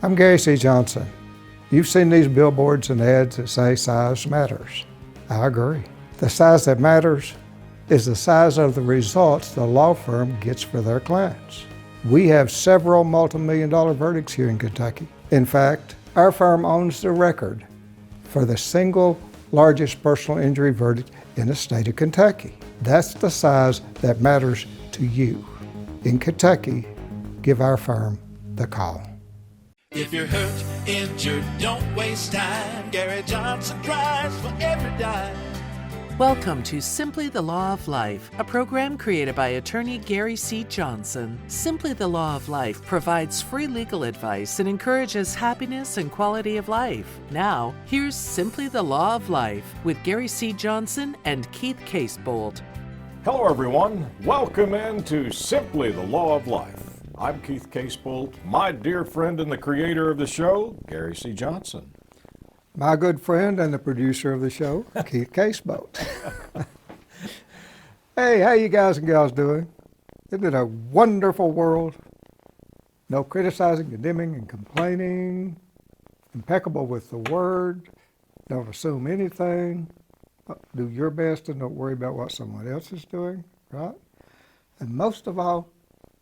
I'm Gary C. Johnson. You've seen these billboards and ads that say size matters. I agree. The size that matters is the size of the results the law firm gets for their clients. We have several multi-million-dollar verdicts here in Kentucky. In fact, our firm owns the record for the single largest personal injury verdict in the state of Kentucky. That's the size that matters to you. In Kentucky, give our firm the call. If you're hurt, injured, don't waste time. Gary Johnson tries for every dime. Welcome to Simply the Law of Life, a program created by attorney Gary C. Johnson. Simply the Law of Life provides free legal advice and encourages happiness and quality of life. Now, here's Simply the Law of Life with Gary C. Johnson and Keith Casebolt. Hello, everyone. Welcome into Simply the Law of Life. I'm Keith Casebolt, my dear friend and the creator of the show, Gary C. Johnson. My good friend and the producer of the show, Keith Casebolt. Hey, how you guys and gals doing? Isn't it a wonderful world? No criticizing, condemning, and complaining. Impeccable with the word. Don't assume anything. Do your best and don't worry about what someone else is doing, right? And most of all,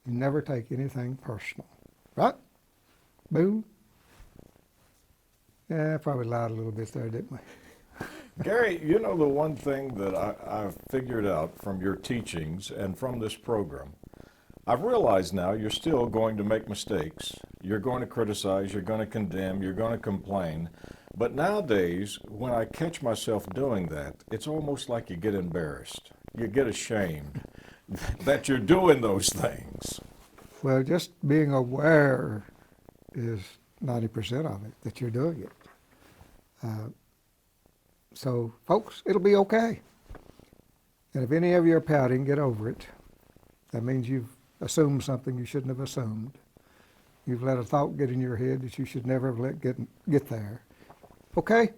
you never take anything personal, right? Boom. Yeah, I probably lied a little bit there, didn't we? Gary, you know the one thing that I've figured out from your teachings and from this program, I've realized now you're still going to make mistakes. You're going to criticize, you're going to condemn, you're going to complain. But nowadays, when I catch myself doing that, it's almost like you get embarrassed. You get ashamed that you're doing those things. Well, just being aware is 90% of it, that you're doing it. So, folks, it'll be okay. And if any of you are pouting, get over it. That means you've assumed something you shouldn't have assumed. You've let a thought get in your head that you should never have let get there. Okay?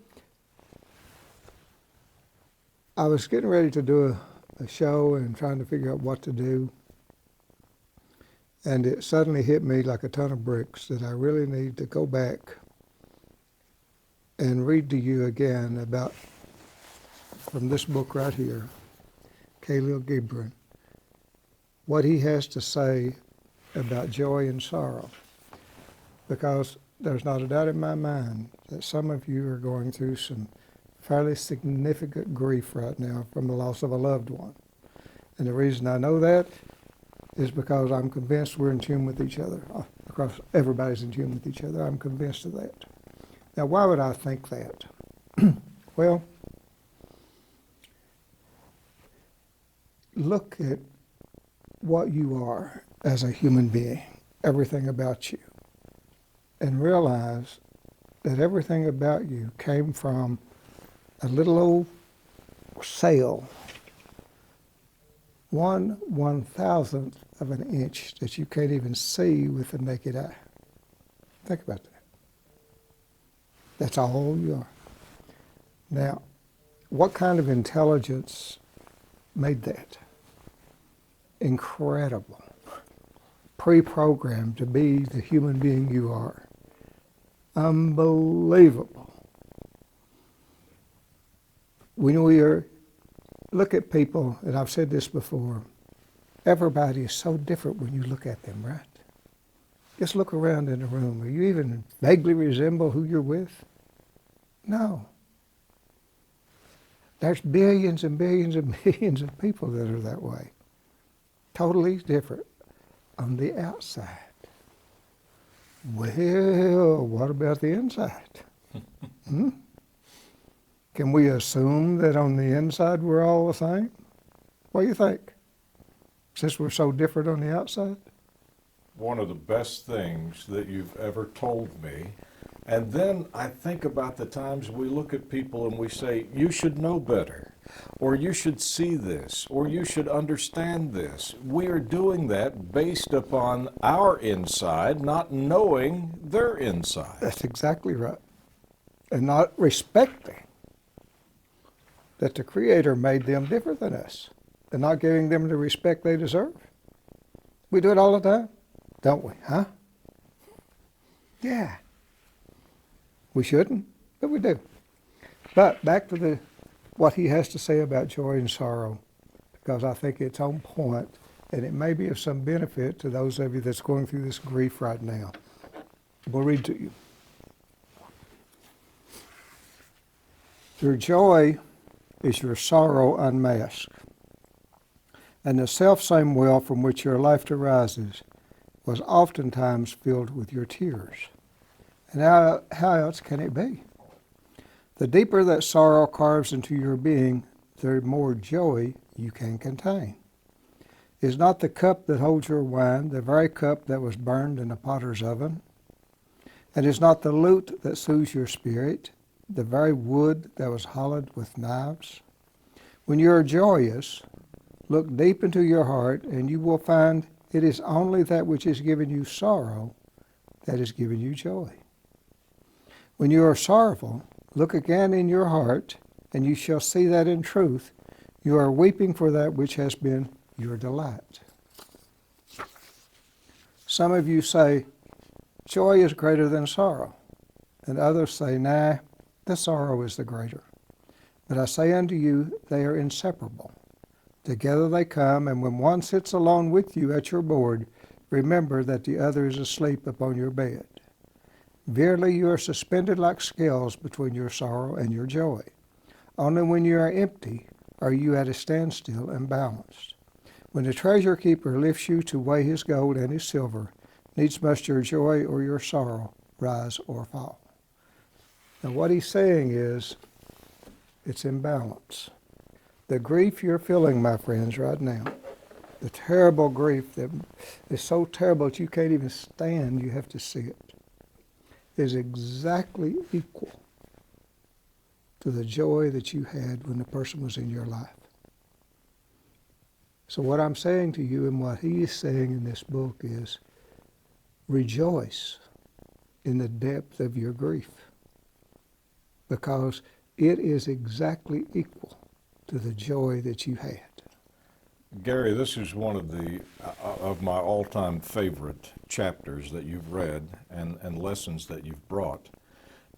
I was getting ready to do a show and trying to figure out what to do. And it suddenly hit me like a ton of bricks that I really need to go back and read to you again about, from this book right here, Khalil Gibran, what he has to say about joy and sorrow. Because there's not a doubt in my mind that some of you are going through some fairly significant grief right now from the loss of a loved one. And the reason I know that is because I'm convinced we're in tune with each other. Across everybody's in tune with each other. I'm convinced of that. Now, why would I think that? Well, look at what you are as a human being, everything about you, and realize that everything about you came from a little old sail, 1/1000th of an inch that you can't even see with the naked eye. Think about that. That's all you are. Now, what kind of intelligence made that? Incredible. Pre-programmed to be the human being you are. Unbelievable. When we look at people, and I've said this before, everybody is so different when you look at them, right? Just look around in the room. Are you even vaguely resemble who you're with? No. There's billions and billions and billions of people that are that way. Totally different on the outside. Well, what about the inside? Can we assume that on the inside we're all the same? What do you think? Since we're so different on the outside? One of the best things that you've ever told me. And then I think about the times we look at people and we say, you should know better, or you should see this, or you should understand this. We are doing that based upon our inside, not knowing their inside. That's exactly right. And not respecting that the Creator made them different than us, and not giving them the respect they deserve. We do it all the time, don't we, huh? Yeah. We shouldn't, but we do. But back to what he has to say about joy and sorrow, because I think it's on point, and it may be of some benefit to those of you that's going through this grief right now. We'll read to you. Your joy is your sorrow unmasked, and the selfsame well from which your life arises was oftentimes filled with your tears. And how else can it be? The deeper that sorrow carves into your being, the more joy you can contain. Is not the cup that holds your wine the very cup that was burned in a potter's oven? And is not the lute that soothes your spirit the very wood that was hollowed with knives? When you are joyous, look deep into your heart, and you will find it is only that which is giving you sorrow that is giving you joy. When you are sorrowful, look again in your heart, and you shall see that in truth you are weeping for that which has been your delight. Some of you say, joy is greater than sorrow, and others say, nah, the sorrow is the greater. But I say unto you, they are inseparable. Together they come, and when one sits alone with you at your board, remember that the other is asleep upon your bed. Verily you are suspended like scales between your sorrow and your joy. Only when you are empty are you at a standstill and balanced. When the treasure keeper lifts you to weigh his gold and his silver, needs must your joy or your sorrow rise or fall. Now what he's saying is, it's in balance. The grief you're feeling, my friends, right now, the terrible grief that is so terrible that you can't even stand, you have to see it, is exactly equal to the joy that you had when the person was in your life. So what I'm saying to you and what he is saying in this book is, rejoice in the depth of your grief, because it is exactly equal to the joy that you had. Gary, this is one of my all-time favorite chapters that you've read and lessons that you've brought,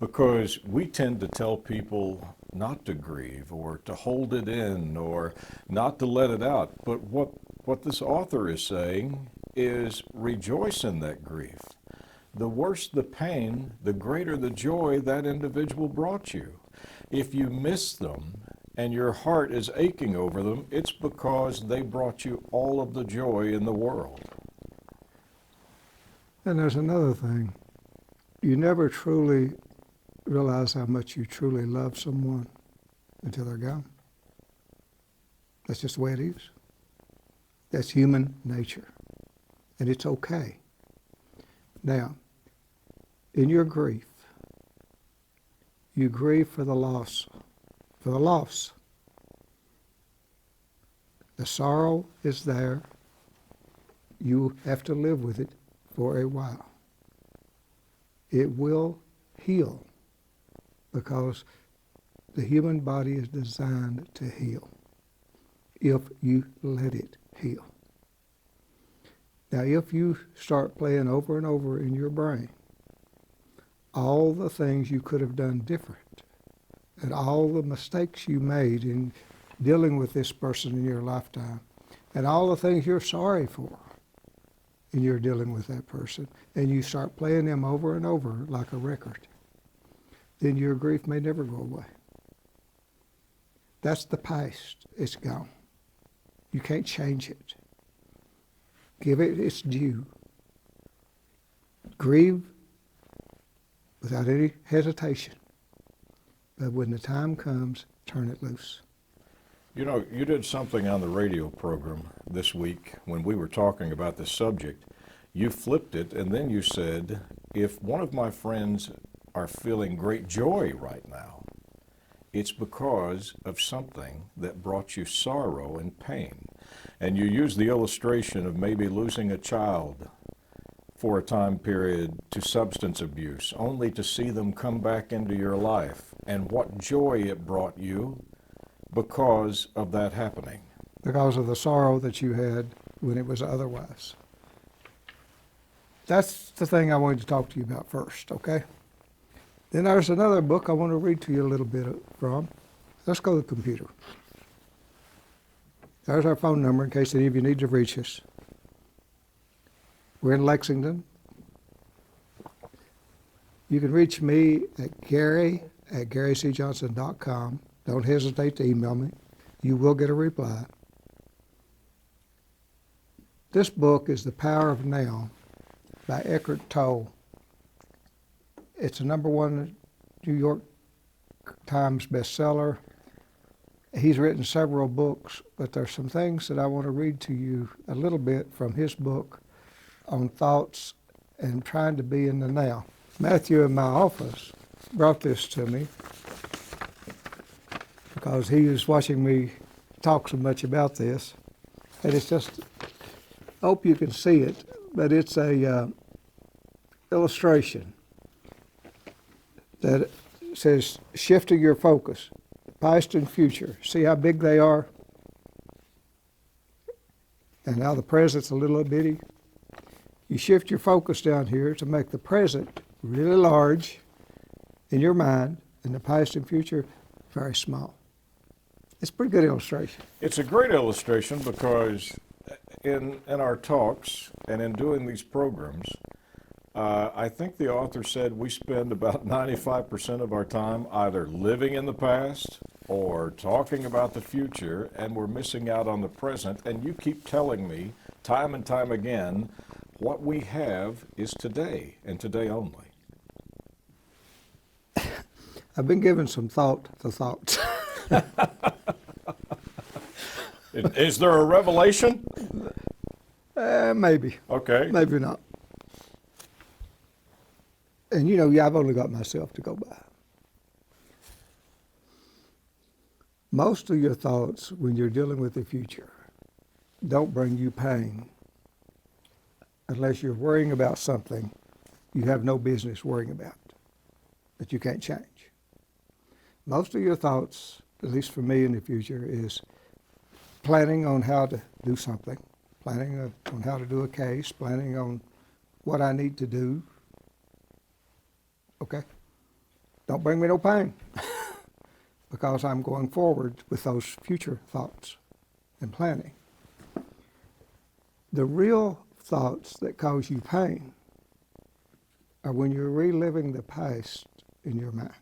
because we tend to tell people not to grieve or to hold it in or not to let it out. But what this author is saying is rejoice in that grief. The worse the pain, the greater the joy that individual brought you. If you miss them and your heart is aching over them, it's because they brought you all of the joy in the world. And there's another thing. You never truly realize how much you truly love someone until they're gone. That's just the way it is. That's human nature. And it's okay. Now, in your grief, you grieve for the loss. For the loss. The sorrow is there. You have to live with it for a while. It will heal because the human body is designed to heal if you let it heal. Now, if you start playing over and over in your brain all the things you could have done different and all the mistakes you made in dealing with this person in your lifetime and all the things you're sorry for in your dealing with that person, and you start playing them over and over like a record, then your grief may never go away. That's the past. It's gone. You can't change it. Give it its due. Grieve without any hesitation. But when the time comes, turn it loose. You know, you did something on the radio program this week when we were talking about this subject. You flipped it and then you said, if one of my friends are feeling great joy right now, it's because of something that brought you sorrow and pain. And you used the illustration of maybe losing a child for a time period to substance abuse, only to see them come back into your life, and what joy it brought you because of that happening. Because of the sorrow that you had when it was otherwise. That's the thing I wanted to talk to you about first, okay? Then there's another book I want to read to you a little bit from. Let's go to the computer. There's our phone number in case any of you need to reach us. We're in Lexington. You can reach me at gary@garycjohnson.com. Don't hesitate to email me. You will get a reply. This book is The Power of Now by Eckhart Tolle. It's a #1 New York Times bestseller. He's written several books, but there's some things that I want to read to you a little bit from his book on thoughts and trying to be in the now. Matthew in my office brought this to me because he was watching me talk so much about this. And it's just, I hope you can see it, but it's a illustration that says shifting your focus, past and future. See how big they are? And now the present's a little bitty. You shift your focus down here to make the present really large in your mind and the past and future very small. It's a pretty good illustration. It's a great illustration because in our talks and in doing these programs, I think the author said we spend about 95% of our time either living in the past or talking about the future, and we're missing out on the present. And you keep telling me time and time again, what we have is today and today only. I've been given some thought to thoughts. Is there a revelation? Maybe. Okay. Maybe not. And you know, yeah, I've only got myself to go by. Most of your thoughts when you're dealing with the future don't bring you pain unless you're worrying about something you have no business worrying about, that you can't change. Most of your thoughts, at least for me in the future, is planning on how to do something, planning on how to do a case, planning on what I need to do. Okay? Don't bring me no pain because I'm going forward with those future thoughts and planning. The real thoughts that cause you pain are when you're reliving the past in your mind.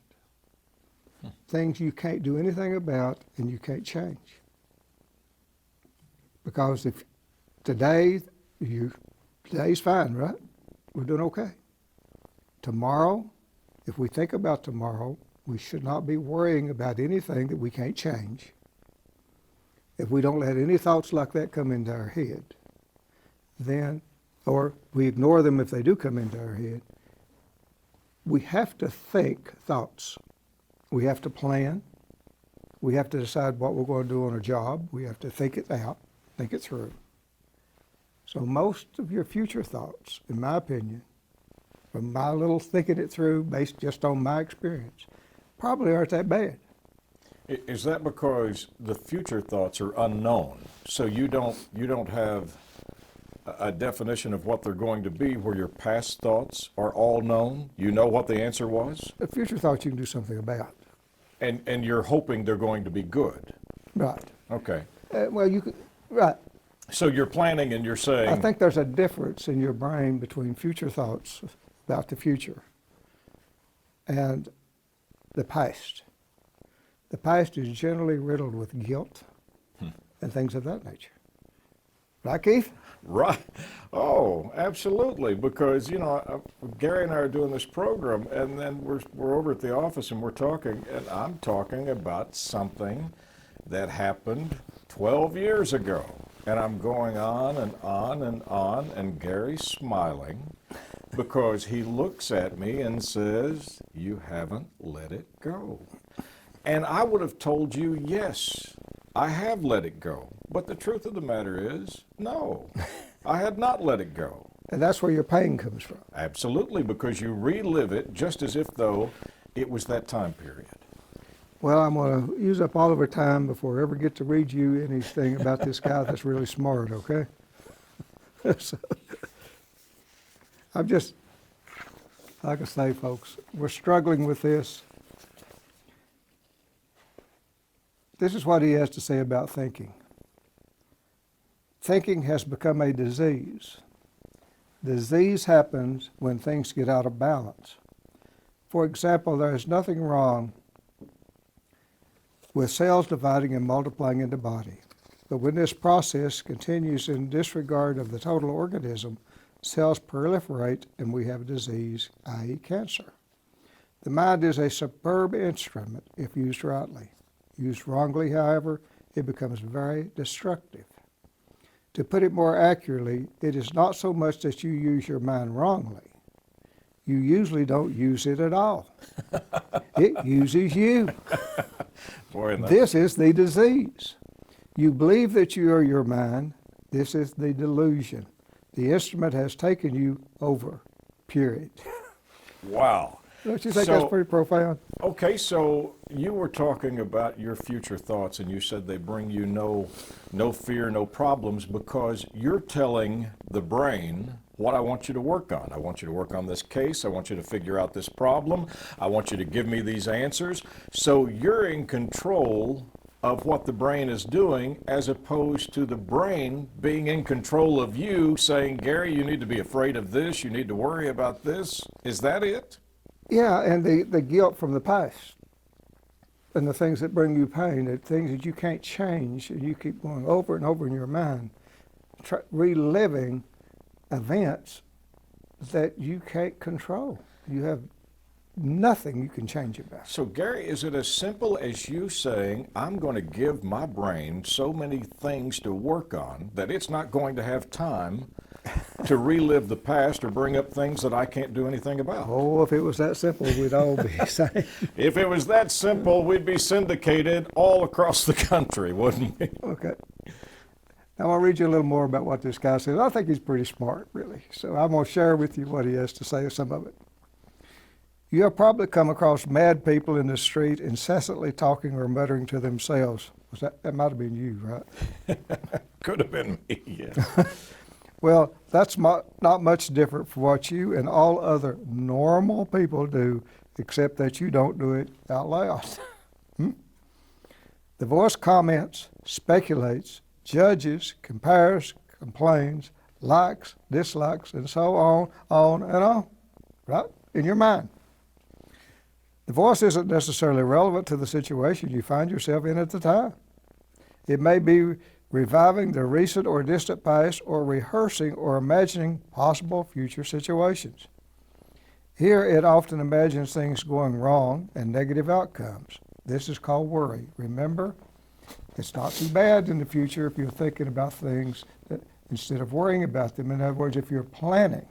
Things you can't do anything about and you can't change. Because if today's fine, right? We're doing okay. Tomorrow, if we think about tomorrow, we should not be worrying about anything that we can't change. If we don't let any thoughts like that come into our head, then, or we ignore them if they do come into our head, we have to think thoughts. We have to plan. We have to decide what we're going to do on a job. We have to think it out, think it through. So most of your future thoughts, in my opinion, from my little thinking it through based just on my experience, probably aren't that bad. Is that because the future thoughts are unknown? So you don't have a definition of what they're going to be where your past thoughts are all known? You know what the answer was? The future thoughts you can do something about. And you're hoping they're going to be good. Right. Okay. Well, you could, right. So you're planning and you're saying... I think there's a difference in your brain between future thoughts about the future and the past. The past is generally riddled with guilt and things of that nature. Right, Keith? Right. Oh, absolutely. Because, you know, Gary and I are doing this program, and then we're over at the office and we're talking, and I'm talking about something that happened 12 years ago. And I'm going on and on and on, and Gary's smiling because he looks at me and says, "You haven't let it go." And I would have told you, yes, I have let it go. But the truth of the matter is, no, I had not let it go. And that's where your pain comes from. Absolutely, because you relive it just as if though it was that time period. Well, I'm going to use up all of our time before I ever get to read you anything about this guy that's really smart, okay? So, Like I say, folks, we're struggling with this. This is what he has to say about thinking. Thinking has become a disease. Disease happens when things get out of balance. For example, there is nothing wrong with cells dividing and multiplying in the body. But when this process continues in disregard of the total organism, cells proliferate and we have a disease, i.e. cancer. The mind is a superb instrument if used rightly. Used wrongly, however, it becomes very destructive. To put it more accurately, it is not so much that you use your mind wrongly. You usually don't use it at all. It uses you. Boy, This is the disease. You believe that you are your mind. This is the delusion. The instrument has taken you over, period. wow. Don't you think So- that's pretty profound? Okay, so you were talking about your future thoughts, and you said they bring you no fear, no problems, because you're telling the brain what I want you to work on. I want you to work on this case. I want you to figure out this problem. I want you to give me these answers. So you're in control of what the brain is doing, as opposed to the brain being in control of you, saying, Gary, you need to be afraid of this. You need to worry about this. Is that it? Yeah, and the guilt from the past and the things that bring you pain, the things that you can't change, and you keep going over and over in your mind, reliving events that you can't control. You have nothing you can change about. So, Gary, is it as simple as you saying, I'm going to give my brain so many things to work on that it's not going to have time to relive the past or bring up things that I can't do anything about? Oh, if it was that simple, we'd all be safe. If it was that simple, we'd be syndicated all across the country, wouldn't we? Okay. Now I'll read you a little more about what this guy says. I think he's pretty smart, really. So I'm going to share with you what he has to say, some of it. You have probably come across mad people in the street incessantly talking or muttering to themselves. That might have been you, right? Could have been me, yeah. Well, that's not much different from what you and all other normal people do, except that you don't do it out loud. The voice comments, speculates, judges, compares, complains, likes, dislikes, and so on and on, right? In your mind. The voice isn't necessarily relevant to the situation you find yourself in at the time. It may be reviving the recent or distant past, or rehearsing or imagining possible future situations. Here it often imagines things going wrong and negative outcomes. This is called worry. Remember, it's not too bad in the future if you're thinking about things that, instead of worrying about them. In other words, if you're planning.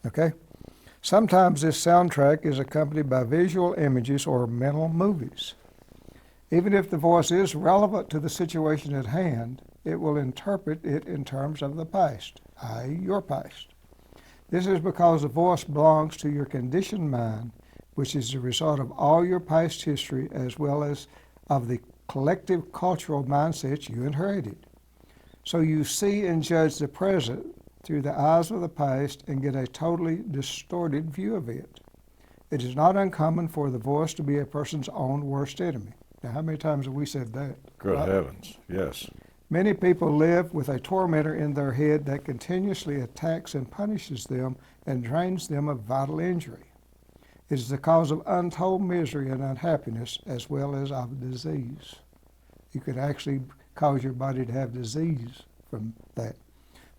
Okay? Sometimes this soundtrack is accompanied by visual images or mental movies. Even if the voice is relevant to the situation at hand, it will interpret it in terms of the past, i.e. your past. This is because the voice belongs to your conditioned mind, which is the result of all your past history as well as of the collective cultural mindsets you inherited. So you see and judge the present through the eyes of the past and get a totally distorted view of it. It is not uncommon for the voice to be a person's own worst enemy. Now, how many times have we said that? Good Right? heavens, yes. Many people live with a tormentor in their head that continuously attacks and punishes them and drains them of vital injury. It is the cause of untold misery and unhappiness as well as of disease. You could actually cause your body to have disease from that.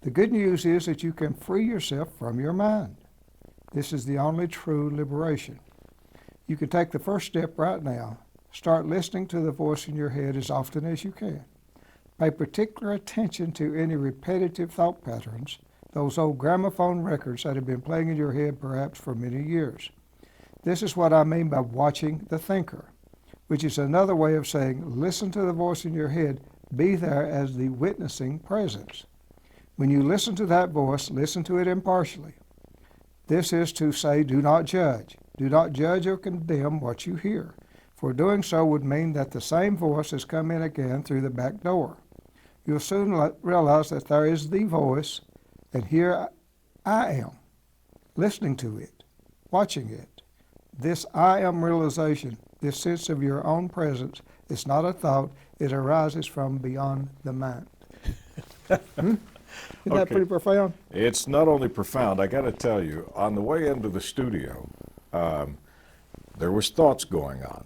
The good news is that you can free yourself from your mind. This is the only true liberation. You can take the first step right now. Start listening to the voice in your head as often as you can. Pay particular attention to any repetitive thought patterns, those old gramophone records that have been playing in your head perhaps for many years. This is what I mean by watching the thinker, which is another way of saying listen to the voice in your head, be there as the witnessing presence. When you listen to that voice, listen to it impartially. This is to say, do not judge. Do not judge or condemn what you hear, for doing so would mean that the same voice has come in again through the back door. You'll soon realize that there is the voice, and here I am, listening to it. watching it. This I am realization, this sense of your own presence, is not a thought. It arises from beyond the mind. Isn't that Okay. pretty profound? It's not only profound, I got to tell you, on the way into the studio, there was thoughts going on.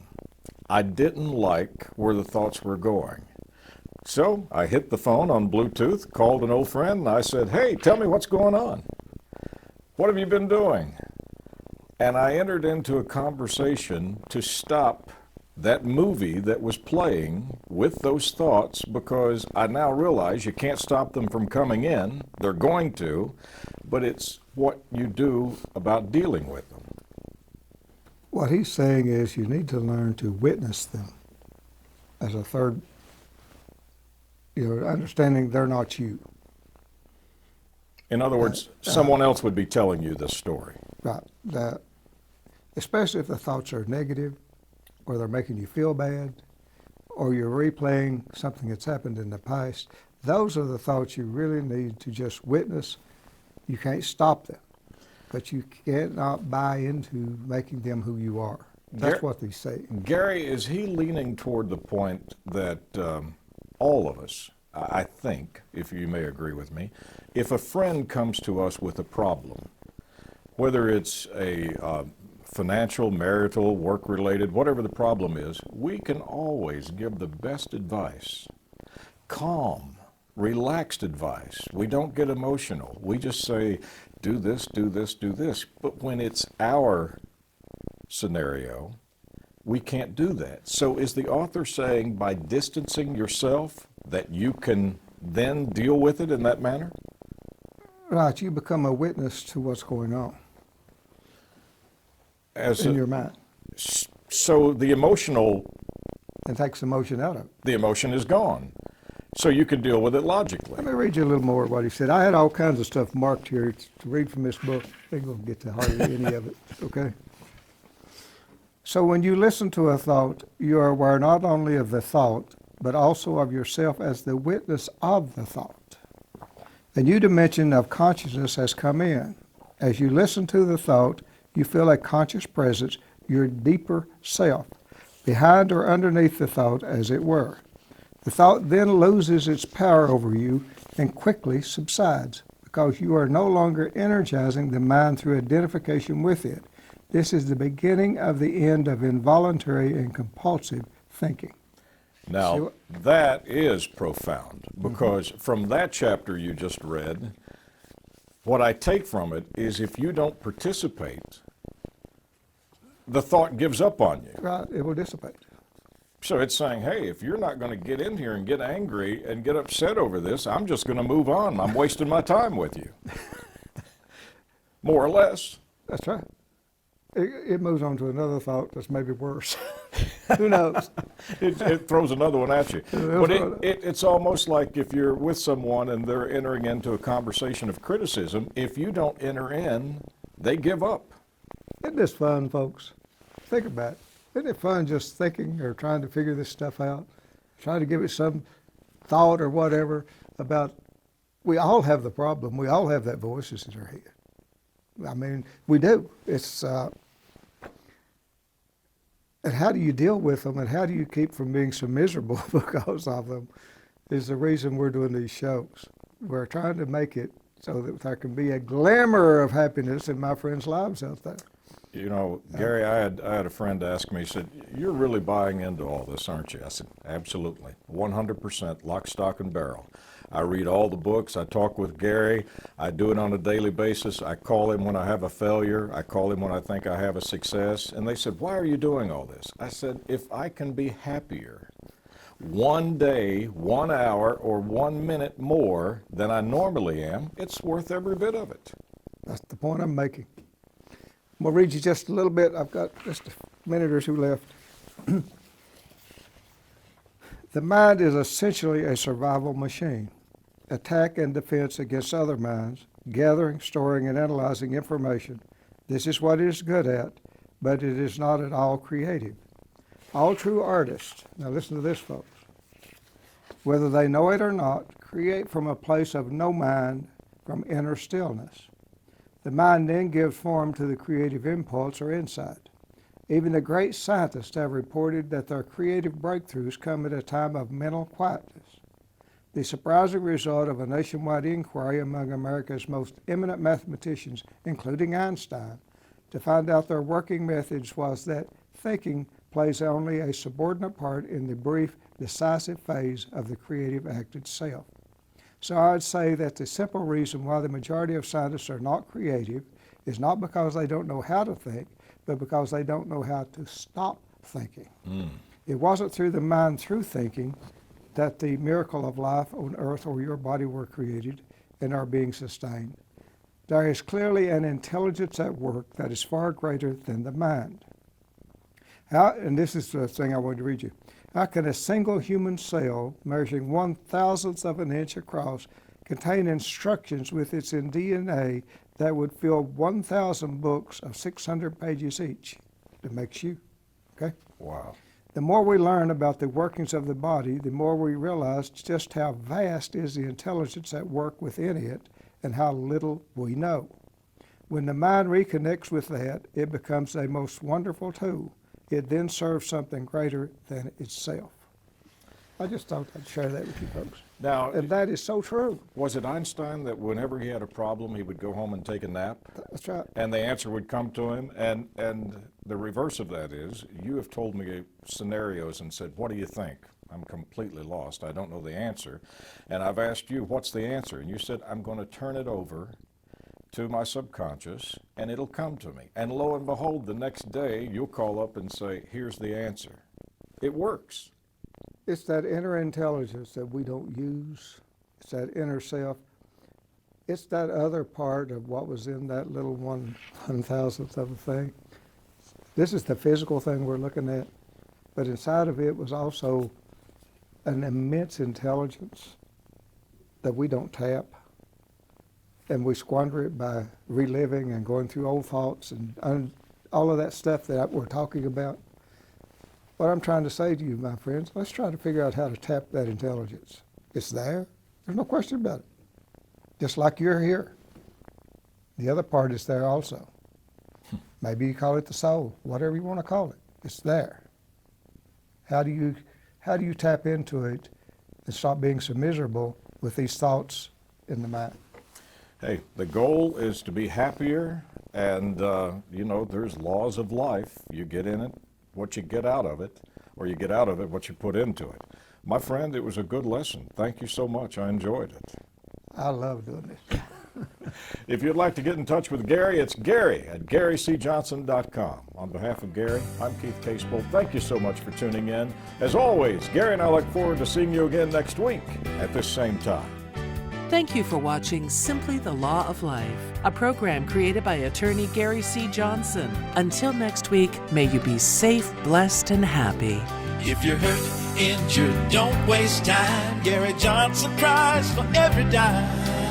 I didn't like where the thoughts were going. So I hit the phone on Bluetooth, called an old friend, and I said, hey, tell me what's going on. What have you been doing? And I entered into a conversation to stop that movie that was playing with those thoughts, because I now realize you can't stop them from coming in. They're going to, but it's what you do about dealing with them. What he's saying is you need to learn to witness them as a third, understanding they're not you. In other words, someone else would be telling you this story. Right. That, especially if the thoughts are negative, or they're making you feel bad, or you're replaying something that's happened in the past. Those are the thoughts you really need to just witness. You can't stop them, but you cannot buy into making them who you are. That's what they say. Gary, is he leaning toward the point that all of us, I think, if you may agree with me, if a friend comes to us with a problem, whether it's a financial, marital, work-related, whatever the problem is, we can always give the best advice. Calm, relaxed advice. We don't get emotional. We just say, do this, do this, do this. But when it's our scenario, we can't do that. So is the author saying by distancing yourself that you can then deal with it in that manner? Right, you become a witness to what's going on As in your mind, so the emotional, and takes emotion out of it. the emotion is gone. So you can deal with it logically. Let me read you a little more of what he said. I had all kinds of stuff marked here to read from this book. I ain't going to get to hardly any of it, okay? So when you listen to a thought, you are aware not only of the thought, but also of yourself as the witness of the thought. A new dimension of consciousness has come in. As you listen to the thought, you feel a conscious presence, your deeper self, behind or underneath the thought, as it were. The thought then loses its power over you and quickly subsides, because you are no longer energizing the mind through identification with it. This is the beginning of the end of involuntary and compulsive thinking. Now, that is profound, because from that chapter you just read, what I take from it is if you don't participate, the thought gives up on you. Right, it will dissipate. So it's saying, hey, if you're not going to get in here and get angry and get upset over this, I'm just going to move on. I'm wasting my time with you. More or less. That's right. It moves on to another thought that's maybe worse. Who knows? It throws another one at you. But it's almost like if you're with someone and they're entering into a conversation of criticism, if you don't enter in, they give up. Isn't this fun, folks? Think about it. Isn't it fun just thinking or trying to figure this stuff out? Trying to give it some thought or whatever about, we all have the problem. We all have that voices in our head. I mean, we do. It's, and how do you deal with them and how do you keep from being so miserable because of them is the reason we're doing these shows. We're trying to make it so that there can be a glimmer of happiness in my friends' lives out there. You know, Gary, I had a friend ask me, he said, you're really buying into all this, aren't you? I said, absolutely, 100%, lock, stock, and barrel. I read all the books. I talk with Gary. I do it on a daily basis. I call him when I have a failure. I call him when I think I have a success. And they said, why are you doing all this? I said, if I can be happier 1 day, 1 hour, or 1 minute more than I normally am, it's worth every bit of it. That's the point I'm making. I'm going to read you just a little bit. I've got just a minute or two left. The mind is essentially a survival machine. Attack and defense against other minds, gathering, storing, and analyzing information. This is what it is good at, but it is not at all creative. All true artists, now listen to this, folks, whether they know it or not, create from a place of no mind, from inner stillness. The mind then gives form to the creative impulse or insight. Even the great scientists have reported that their creative breakthroughs come at a time of mental quietness. The surprising result of a nationwide inquiry among America's most eminent mathematicians, including Einstein, to find out their working methods was that thinking plays only a subordinate part in the brief, decisive phase of the creative act itself. So I'd say that the simple reason why the majority of scientists are not creative is not because they don't know how to think, but because they don't know how to stop thinking. It wasn't through the mind through thinking that the miracle of life on earth or your body were created and are being sustained. There is clearly an intelligence at work that is far greater than the mind. And this is the thing I wanted to read you. How can a single human cell measuring 1/1000th of an inch across contain instructions with its DNA that would fill 1,000 books of 600 pages each? That makes you, okay? Wow. The more we learn about the workings of the body, the more we realize just how vast is the intelligence at work within it and how little we know. When the mind reconnects with that, it becomes a most wonderful tool. It then serves something greater than itself. I just thought I'd share that with you folks. Now, And that is so true. was it Einstein that whenever he had a problem, he would go home and take a nap? That's right. And the answer would come to him. And the reverse of that is, you have told me scenarios and said, what do you think? I'm completely lost. I don't know the answer. And I've asked you, what's the answer? And you said, I'm going to turn it over to my subconscious and it'll come to me. And lo and behold, the next day you'll call up and say, here's the answer. It works. It's that inner intelligence that we don't use. It's that inner self. It's that other part of what was in that little 1/1000th of a thing. This is the physical thing we're looking at, but inside of it was also an immense intelligence that we don't tap, and we squander it by reliving and going through old thoughts and all of that stuff that we're talking about. What I'm trying to say to you, my friends, let's try to figure out how to tap that intelligence. It's there. There's no question about it. Just like you're here. The other part is there also. Maybe you call it the soul, whatever you want to call it. It's there. How do you tap into it and stop being so miserable with these thoughts in the mind? Hey, the goal is to be happier, and there's laws of life. You get in it what you get out of it, or you get out of it what you put into it. My friend, it was a good lesson. Thank you so much. I enjoyed it. I love doing this. If you'd like to get in touch with Gary, it's Gary at GaryCJohnson.com. On behalf of Gary, I'm Keith Casebolt. Thank you so much for tuning in. As always, Gary and I look forward to seeing you again next week at this same time. Thank you for watching Simply the Law of Life, a program created by attorney Gary C. Johnson. Until next week, may you be safe, blessed, and happy. If you're hurt, injured, don't waste time. Gary Johnson cries for every dime.